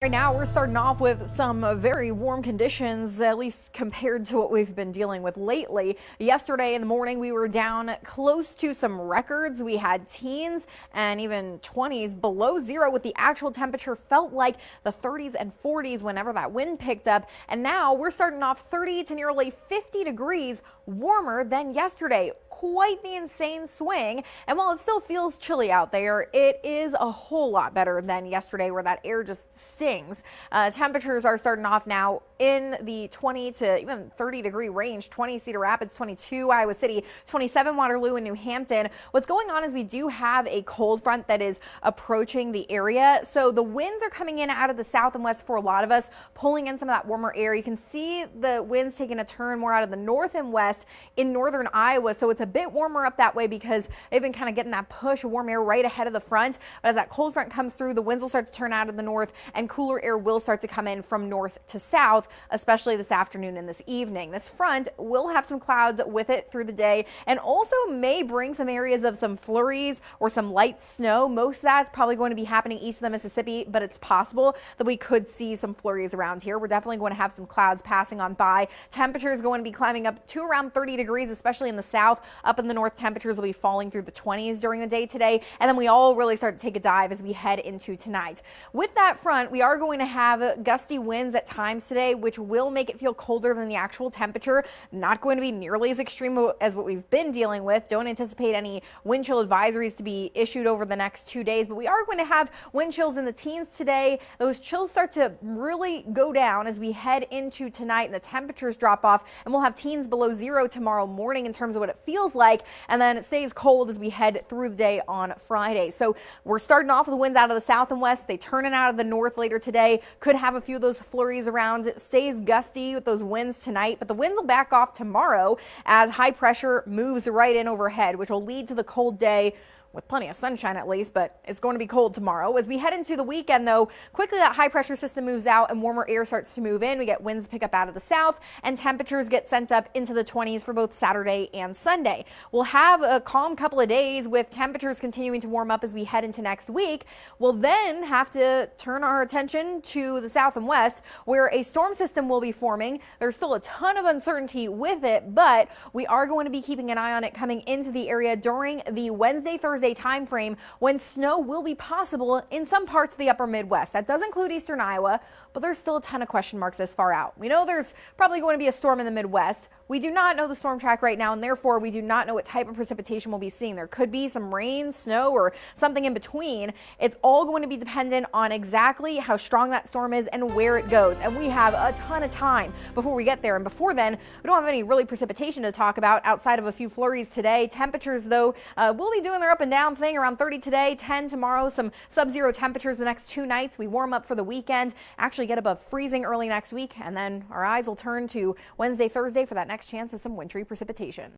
Right now, we're starting off with some very warm conditions, at least compared to what we've been dealing with lately. Yesterday in the morning, we were down close to some records. We had teens and even 20s below zero, with the actual temperature felt like the 30s and 40s whenever that wind picked up. And now we're starting off 30 to nearly 50 degrees warmer than yesterday. Quite the insane swing. And while it still feels chilly out there, it is a whole lot better than yesterday, where that air just stings. Temperatures are starting off now in the 20 to even 30 degree range. 20 Cedar Rapids, 22 Iowa City, 27 Waterloo and New Hampton. What's going on is we do have a cold front that is approaching the area. So the winds are coming in out of the south and west for a lot of us, pulling in some of that warmer air. You can see the winds taking a turn more out of the north and west in northern Iowa. So it's a bit warmer up that way because they've been kind of getting that push of warm air right ahead of the front. But as that cold front comes through, the winds will start to turn out of the north and cooler air will start to come in from north to south, especially this afternoon and this evening. This front will have some clouds with it through the day and also may bring some areas of some flurries or some light snow. Most of that's probably going to be happening east of the Mississippi, but it's possible that we could see some flurries around here. We're definitely going to have some clouds passing on by. Temperatures going to be climbing up to around 30 degrees, especially in the south. Up in the north, temperatures will be falling through the 20s during the day today, and then we all really start to take a dive as we head into tonight. With that front, we are going to have gusty winds at times today, which will make it feel colder than the actual temperature. Not going to be nearly as extreme as what we've been dealing with. Don't anticipate any wind chill advisories to be issued over the next 2 days, but we are going to have wind chills in the teens today. Those chills start to really go down as we head into tonight and the temperatures drop off, and we'll have teens below zero tomorrow morning in terms of what it feels like, and then it stays cold as we head through the day on Friday. So we're starting off with the winds out of the south and west. They turn in out of the north later today. Could have a few of those flurries around. It stays gusty with those winds tonight, but the winds will back off tomorrow as high pressure moves right in overhead, which will lead to the cold day with plenty of sunshine at least, but it's going to be cold tomorrow. As we head into the weekend, though, quickly that high pressure system moves out and warmer air starts to move in. We get winds pick up out of the south and temperatures get sent up into the 20s for both Saturday and Sunday. We'll have a calm couple of days with temperatures continuing to warm up as we head into next week. We'll then have to turn our attention to the south and west, where a storm system will be forming. There's still a ton of uncertainty with it, but we are going to be keeping an eye on it coming into the area during the Wednesday-Thursday time frame, when snow will be possible in some parts of the upper Midwest. That does include eastern Iowa, but there's still a ton of question marks this far out. We know there's probably going to be a storm in the Midwest. We do not know the storm track right now, and therefore we do not know what type of precipitation we'll be seeing. There could be some rain, snow, or something in between. It's all going to be dependent on exactly how strong that storm is and where it goes. And we have a ton of time before we get there. And before then, we don't have any really precipitation to talk about outside of a few flurries today. Temperatures, though, will be doing their up and down thing. Around 30 today, 10 tomorrow, some sub-zero temperatures the next 2 nights. We warm up for the weekend, actually get above freezing early next week, and then our eyes will turn to Wednesday, Thursday for that next chance of some wintry precipitation.